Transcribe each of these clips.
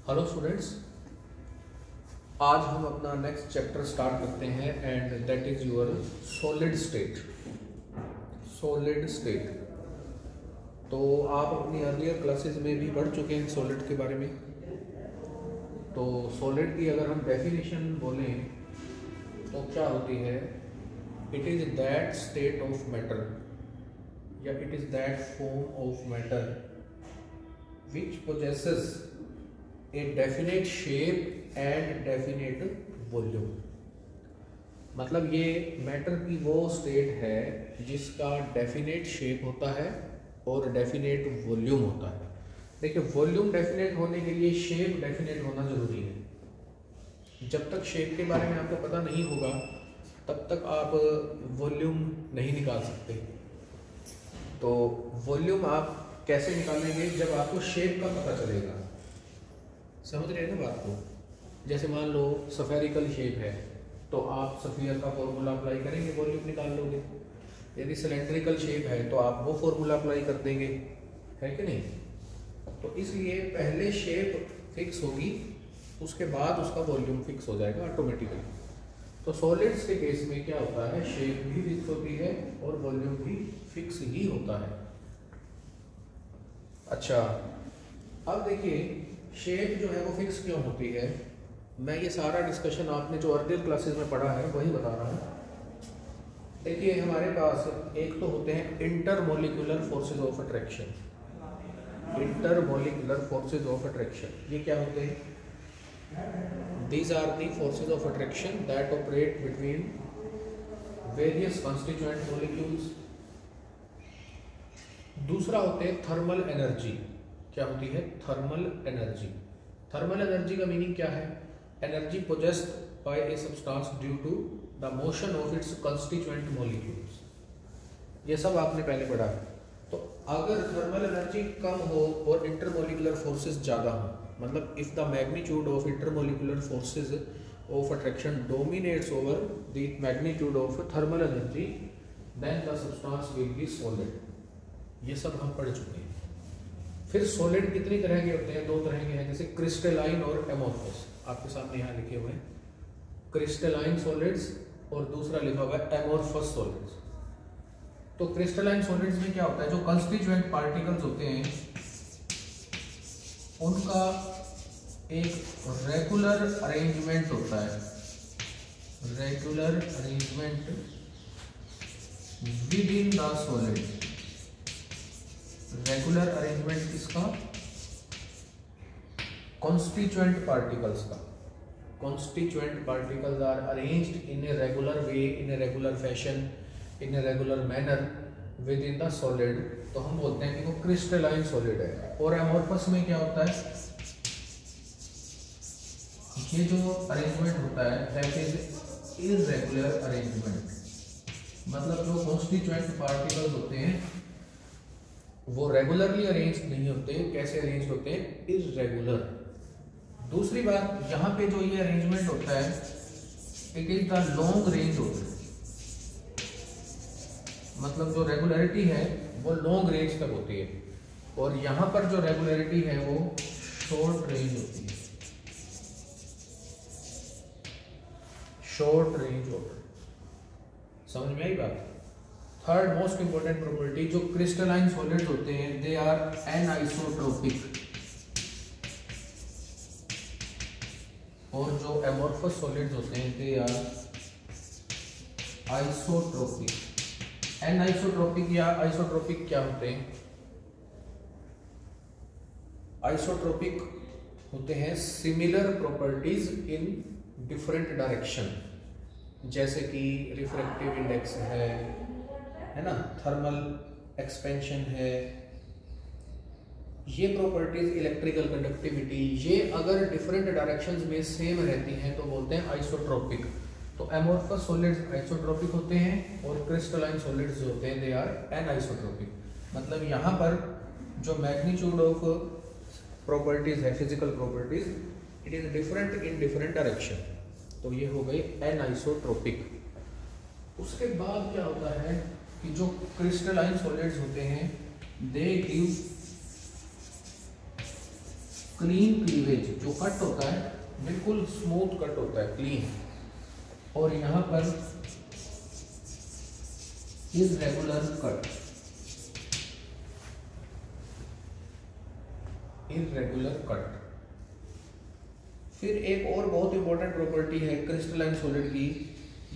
Hello students, आज हम अपना नेक्स्ट चैप्टर स्टार्ट करते हैं and that is your solid state. Solid state तो आप अपनी अर्लियर क्लासेस में भी पढ़ चुके हैं सॉलिड के बारे में। तो सॉलिड की अगर हम डेफिनेशन बोलें तो क्या होती है? It is that state of matter या it is that form of matter which possesses a definite shape and definite volume. मतलब ये मैटर की वो स्टेट है जिसका डेफिनेट शेप होता है और डेफिनेट वॉल्यूम होता है। देखिए, वॉल्यूम डेफिनेट होने के लिए शेप डेफिनेट होना जरूरी है। जब तक शेप के बारे में आपको पता नहीं होगा तब तक आप वॉल्यूम नहीं निकाल सकते। तो वॉल्यूम आप कैसे निकालेंगे? जब आपको शेप का पता चलेगा। समझ रहे हैं ना बात को? जैसे मान लो स्फेरिकल शेप है तो आप स्फीयर का फॉर्मूला अप्लाई करेंगे, वॉल्यूम निकाल लोगे। यदि सिलेंड्रिकल शेप है तो आप वो फॉर्मूला अप्लाई कर देंगे, है कि नहीं? तो इसलिए पहले शेप फिक्स होगी, उसके बाद उसका वॉल्यूम फिक्स हो जाएगा ऑटोमेटिकली। तो सॉलिड्स के केस में क्या होता है? शेप भी फिक्स होती है और वॉल्यूम भी फिक्स ही होता है। अच्छा, अब देखिए शेप जो है वो फिक्स क्यों होती है। मैं ये सारा डिस्कशन आपने जो अर्लियर क्लासेस में पढ़ा है वही बता रहा हूँ। देखिए, हमारे पास एक तो होते हैं intermolecular forces of attraction. Intermolecular forces of attraction ये क्या होते हैं? These are the forces of attraction that operate between various constituent molecules. दूसरा होते हैं थर्मल एनर्जी। क्या होती है? Thermal energy. थर्मल एनर्जी का मीनिंग क्या है? Energy possessed by a substance due to the motion of its constituent molecules. ये सब आपने पहले पढ़ा है। तो अगर थर्मल एनर्जी कम हो और इंटरमोलिकुलर फोर्सेस ज़्यादा हो, मतलब if the magnitude of intermolecular forces of attraction dominates over the magnitude of thermal energy, then the substance will be solid. ये सब हम पढ़ चुके हैं। फिर सॉलिड कितनी तरह के होते हैं? दो तरह के हैं, जैसे क्रिस्टलाइन और एमोर्फस। आपके सामने यहाँ लिखे हुए हैं क्रिस्टलाइन सॉलिड्स और दूसरा लिखा हुआ है एमोर्फस सॉलिड्स। तो क्रिस्टलाइन सॉलिड्स में क्या होता है? जो कंस्टिट्यूएंट पार्टिकल्स होते हैं उनका एक रेगुलर अरेंजमेंट होता है। Regular arrangement within the solid. Regular arrangement किसका? कॉन्स्टिट्यूएंट पार्टिकल्स का। Constituent particles are arranged in a regular way, in a regular fashion, in a regular manner within the solid. तो हम बोलते हैं कि वो क्रिस्टलाइन सॉलिड है। और एमोर्फस में क्या होता है? ये जो अरेंजमेंट होता है दैट इज इररेगुलर अरेंजमेंट। मतलब जो कॉन्स्टिट्यूएंट पार्टिकल्स होते हैं वो रेगुलरली अरेंज नहीं होते। कैसे अरेंज होते हैं? इररेगुलर। दूसरी बात, यहाँ पे जो ये अरेंजमेंट होता है it is the long range होता है। मतलब जो रेगुलरिटी है वो लॉन्ग रेंज तक होती है और यहाँ पर जो रेगुलरिटी है वो शॉर्ट रेंज होती है। शॉर्ट रेंज होता है। समझ में आई बात? थर्ड मोस्ट इंपोर्टेंट प्रॉपर्टी, जो क्रिस्टलाइन सॉलिड्स होते हैं दे आर एनआइसोट्रोपिक, और जो एमोर्फस सॉलिड्स होते हैं दे आर आइसोट्रोपिक। एनआइसोट्रोपिक या आइसोट्रोपिक क्या होते हैं? आइसोट्रोपिक होते हैं similar properties in different direction, जैसे कि रिफ्रैक्टिव इंडेक्स है ना, थर्मल एक्सपेंशन है, ये प्रॉपर्टीज, इलेक्ट्रिकल कंडक्टिविटी, ये अगर डिफरेंट डायरेक्शंस में सेम रहती हैं तो बोलते हैं आइसोट्रोपिक। तो एमोर्फस सॉलिड्स आइसोट्रोपिक होते हैं और क्रिस्टलाइन सॉलिड्स जो होते हैं दे आर एनआइसोट्रोपिक। मतलब यहाँ पर जो मैग्नीट्यूड ऑफ प्रॉपर्टीज है, physical properties, it is different in different direction. तो ये हो गई एनआइसोट्रोपिक। उसके बाद क्या होता है कि जो क्रिस्टलाइन सॉलिड्स होते हैं दे गिव क्लीन क्लीवेज, जो कट होता है बिल्कुल स्मूथ कट होता है, क्लीन। और यहाँ पर इररेगुलर कट, इररेगुलर कट। फिर एक और बहुत इंपॉर्टेंट प्रॉपर्टी है क्रिस्टलाइन सॉलिड की,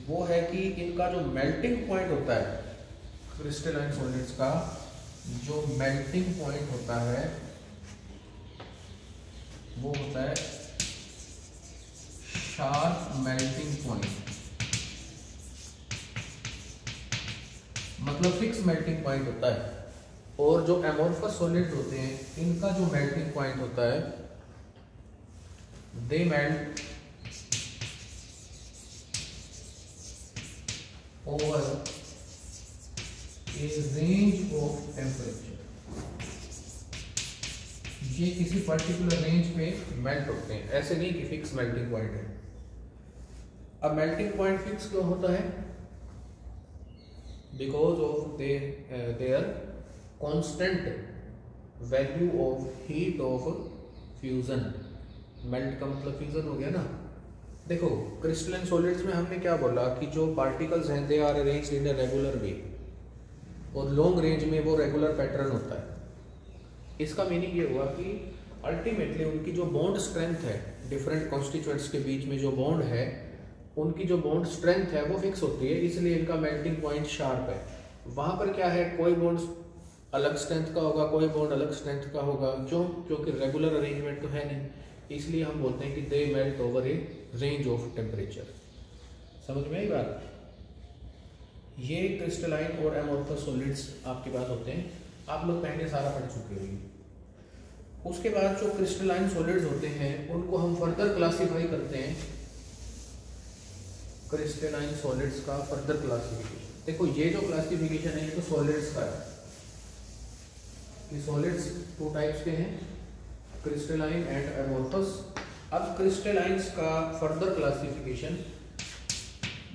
वो है कि इनका जो मेल्टिंग पॉइंट होता है, क्रिस्टलाइन सॉलिड्स का जो मेल्टिंग पॉइंट होता है वो होता है शार्प मेल्टिंग पॉइंट, मतलब फिक्स मेल्टिंग पॉइंट होता है। और जो एमोर्फस सॉलिड्स होते हैं इनका जो मेल्टिंग पॉइंट होता है, they melt over a range of temperature, ये किसी पर्टिकुलर रेंज पे मेल्ट होते हैं, ऐसे नहीं कि फिक्स मेल्टिंग पॉइंट है। अब मेल्टिंग पॉइंट फिक्स क्यों होता है? Because of their constant value of heat of fusion. Melt का मतलब फ्यूजन हो गया ना। देखो क्रिस्टलाइन सॉलिड्स में हमने क्या बोला कि जो पार्टिकल्स हैं they are arranged in a regular way, और लॉन्ग रेंज में वो रेगुलर पैटर्न होता है। इसका मीनिंग ये हुआ कि अल्टीमेटली उनकी जो बॉन्ड स्ट्रेंथ है, डिफरेंट कॉन्स्टिट्यूएंट्स के बीच में जो बॉन्ड है, उनकी जो बॉन्ड स्ट्रेंथ है वो फिक्स होती है, इसलिए इनका मेल्टिंग पॉइंट शार्प है। वहाँ पर क्या है, कोई बॉन्ड अलग स्ट्रेंथ का होगा, कोई बॉन्ड अलग स्ट्रेंथ का होगा, क्योंकि रेगुलर अरेंजमेंट तो है नहीं, इसलिए हम बोलते हैं कि they melt over a range of temperature. समझ में आई बात? ये क्रिस्टलाइन और एमोर्फस सॉलिड्स आपके पास होते हैं, आप लोग पहले सारा पढ़ चुके होंगे। उसके बाद जो क्रिस्टलाइन सॉलिड्स होते हैं उनको हम फर्दर क्लासीफाई करते हैं, क्रिस्टलाइन सॉलिड्स का फर्दर क्लासिफिकेशन। देखो ये जो क्लासिफिकेशन है ये तो सॉलिड्स का है, ये सॉलिड्स टू टाइप्स के हैं, क्रिस्टलाइन एंड एमोर्फस। अब क्रिस्टलाइंस का further classification,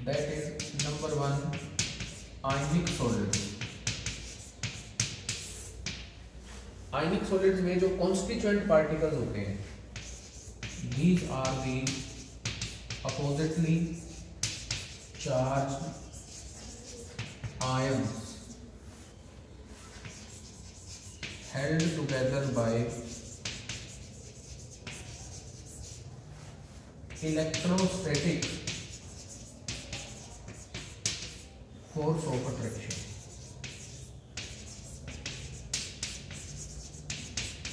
that is number 1 ionic solids. Ionic solids में जो कॉन्स्टिट्यूएंट पार्टिकल्स होते हैं, these are the oppositely charged ions held together by electrostatic force of attraction।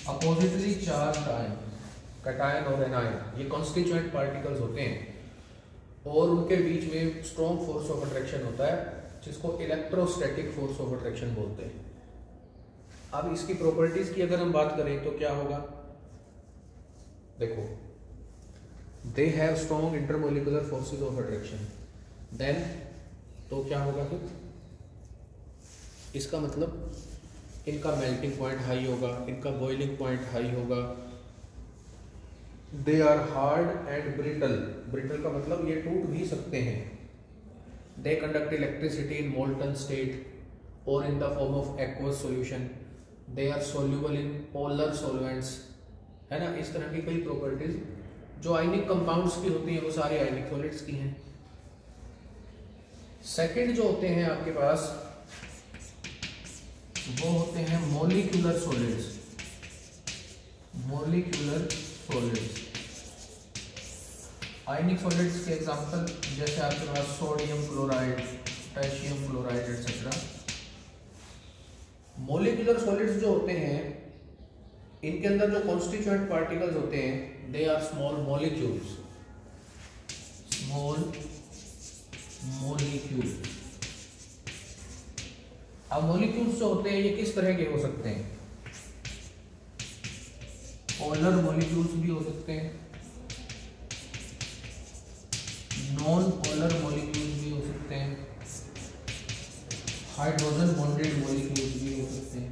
Oppositely charged ion, cation और anion, ये constituent particles होते हैं और उनके बीच में स्ट्रॉन्ग फोर्स ऑफ अट्रैक्शन होता है जिसको इलेक्ट्रोस्टैटिक फोर्स ऑफ अट्रैक्शन बोलते हैं। अब इसकी प्रॉपर्टीज की अगर हम बात करें तो क्या होगा, देखो they have strong intermolecular forces of attraction, then तो क्या होगा फिर, इसका मतलब इनका मेल्टिंग पॉइंट हाई होगा, इनका बॉइलिंग पॉइंट हाई होगा। They are hard and brittle, brittle का मतलब ये टूट भी सकते हैं। They conduct electricity in molten state और in the form of aqueous solution. They are soluble in polar solvents, है ना। इस तरह की कई प्रॉपर्टीज जो आयनिक कंपाउंड्स की होती हैं वो सारे आयनिक सॉलिड्स की हैं। सेकंड जो होते हैं आपके पास वो होते हैं molecular solids. Molecular solids ionic solids के एग्जांपल जैसे आपके पास sodium chloride, potassium chloride etcetera. Molecular solids जो होते हैं इनके अंदर जो कॉन्स्टिट्यूएंट पार्टिकल्स होते हैं they are small molecules, small molecule. अब मॉलिक्यूल्स जो होते हैं ये किस तरह के हो सकते हैं, पोलर मॉलिक्यूल्स भी हो सकते हैं, नॉन पोलर मॉलिक्यूल्स भी हो सकते हैं, हाइड्रोजन बॉन्डेड मॉलिक्यूल्स भी हो सकते हैं।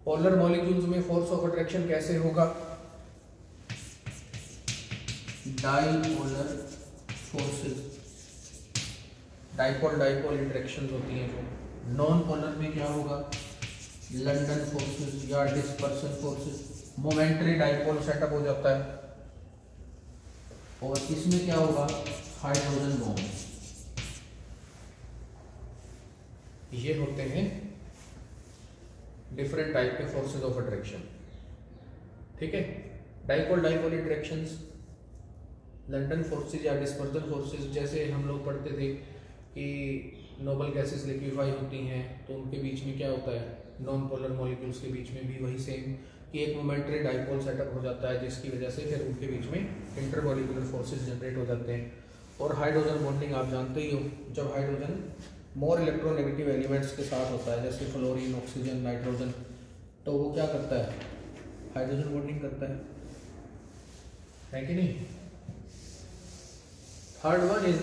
पोलर मॉलिक्यूल्स में फोर्स ऑफ अट्रैक्शन कैसे होगा, dipolar forces, dipole dipole interactions होती हैं जो। नॉन पोलर में क्या होगा, लंदन फोर्सेस या dispersion forces, momentary dipole setup हो जाता है। और इसमें क्या होगा, हाइड्रोजन बॉन्ड। ये होते हैं डिफरेंट टाइप के फोर्सेस ऑफ अट्रैक्शन, ठीक है। Dipole dipole interactions, London forces या डिस्पर्सन फोर्सेस, जैसे हम लोग पढ़ते थे कि नोबल गैसेस लिक्विफाई होती हैं तो उनके बीच में क्या होता है, नॉन पोलर मॉलिक्यूल्स के बीच में भी वही सेम कि एक मोमेंटरी डाइपोल सेटअप हो जाता है, जिसकी वजह से फिर उनके बीच में इंटरमॉलिक्यूलर फोर्सेस जनरेट हो जाते हैं। और हाइड्रोजन बॉन्डिंग आप जानते ही हो, जब हाइड्रोजन मोर इलेक्ट्रोनेगेटिव एलिमेंट्स के साथ होता है, जैसे फ्लोरीन, ऑक्सीजन, नाइट्रोजन, तो वो क्या करता है, हाइड्रोजन बॉन्डिंग करता है कि नहीं। Third one is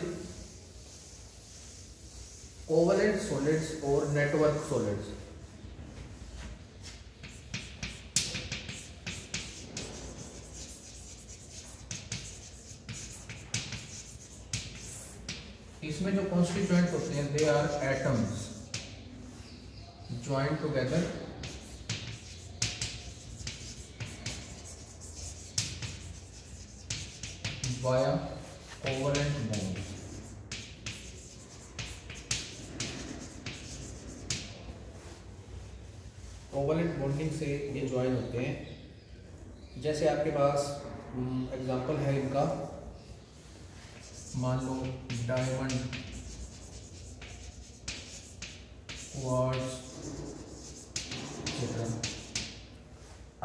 covalent solids और नेटवर्क सॉलिड्स। इसमें जो कॉन्स्टिट्यूएंट होते हैं they are atoms joined together via covalent bond. Covalent bonding से ये ज्वाइन होते हैं। जैसे आपके पास एग्जांपल है इनका, मान लो डायमंड, क्वार्ट्ज, एक्सेट्रा।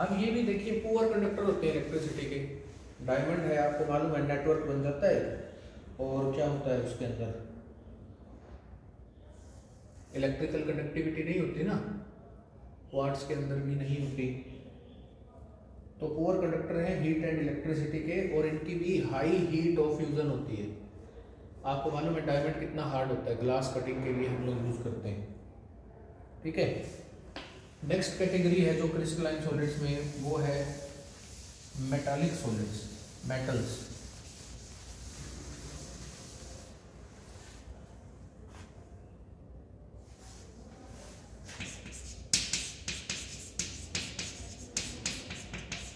अब ये भी देखिए पुअर कंडक्टर होते हैं इलेक्ट्रिसिटी के। डायमंड है, आपको मालूम है नेटवर्क बन जाता है, और क्या होता है उसके अंदर इलेक्ट्रिकल कंडक्टिविटी नहीं होती ना, क्वार्ट्ज के अंदर भी नहीं होती। तो पुअर कंडक्टर है हीट एंड इलेक्ट्रिसिटी के, और इनकी भी हाई हीट ऑफ फ्यूजन होती है। आपको मालूम है डायमंड कितना हार्ड होता है, ग्लास कटिंग के लिए हम लोग यूज करते हैं, ठीक है। नेक्स्ट कैटेगरी है जो क्रिस्टलाइन सॉलिड्स में, वो है metallic solids, metals.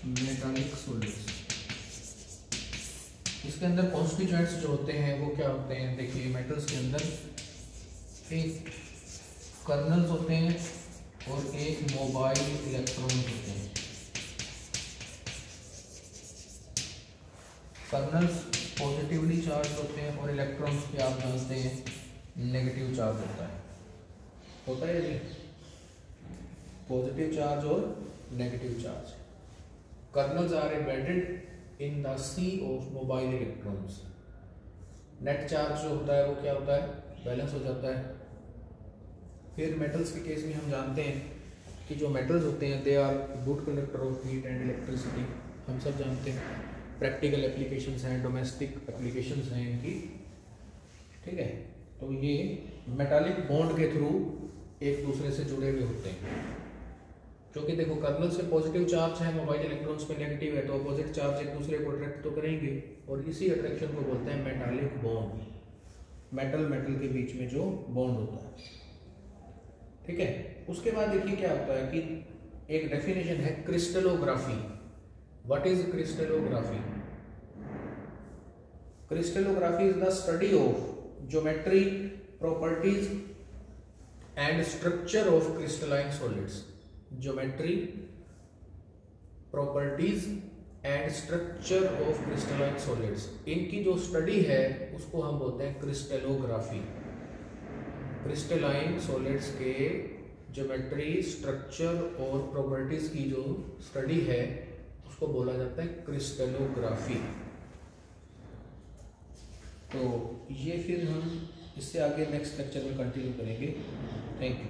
Metallic solids, इसके अंदर कॉन्स्टिट्यूएंट्स जो होते हैं वो क्या होते हैं, देखिए मेटल्स के अंदर एक कर्नल्स होते हैं और एक मोबाइल इलेक्ट्रॉन्स होते हैं। कर्नल्स पॉजिटिवली चार्ज होते हैं और इलेक्ट्रॉन्स पे आप जानते हैं नेगेटिव चार्ज होता है जी, पॉजिटिव चार्ज और negative charge. Kernels are embedded in the sea of mobile electrons. Net charge जो होता है वो क्या होता है, बैलेंस हो जाता है। फिर मेटल्स के केस में हम जानते हैं कि जो मेटल्स होते हैं they are good conductor of heat and electricity, हम सब जानते हैं। प्रैक्टिकल एप्लीकेशंस हैं, डोमेस्टिक एप्लीकेशंस हैं इनकी, ठीक है। तो ये मेटालिक बॉन्ड के थ्रू एक दूसरे से जुड़े हुए होते हैं, क्योंकि देखो कर्नल से पॉजिटिव चार्ज है, मोबाइल इलेक्ट्रॉन्स पे नेगेटिव है, तो अपोजिट चार्ज एक दूसरे को अट्रैक्ट तो करेंगे, और इसी अट्रैक्शन को बोलते हैं मेटालिक बॉन्ड। मेटल मेटल के बीच में जो बॉन्ड होता है, ठीक है। उसके बाद देखिए क्या होता है कि एक डेफिनेशन है crystallography. What is crystallography? Crystallography is the study of geometry, properties and structure of crystalline solids. Geometry, properties and structure of crystalline solids, इनकी जो स्टडी है उसको हम बोलते हैं क्रिस्टलोग्राफी। क्रिस्टलाइन सॉलिड्स के ज्योमेट्री, स्ट्रक्चर और प्रॉपर्टीज की जो स्टडी है उसको बोला जाता है क्रिस्टलोग्राफी। तो ये फिर हम इससे आगे नेक्स्ट लेक्चर में कंटिन्यू करेंगे। Thank you.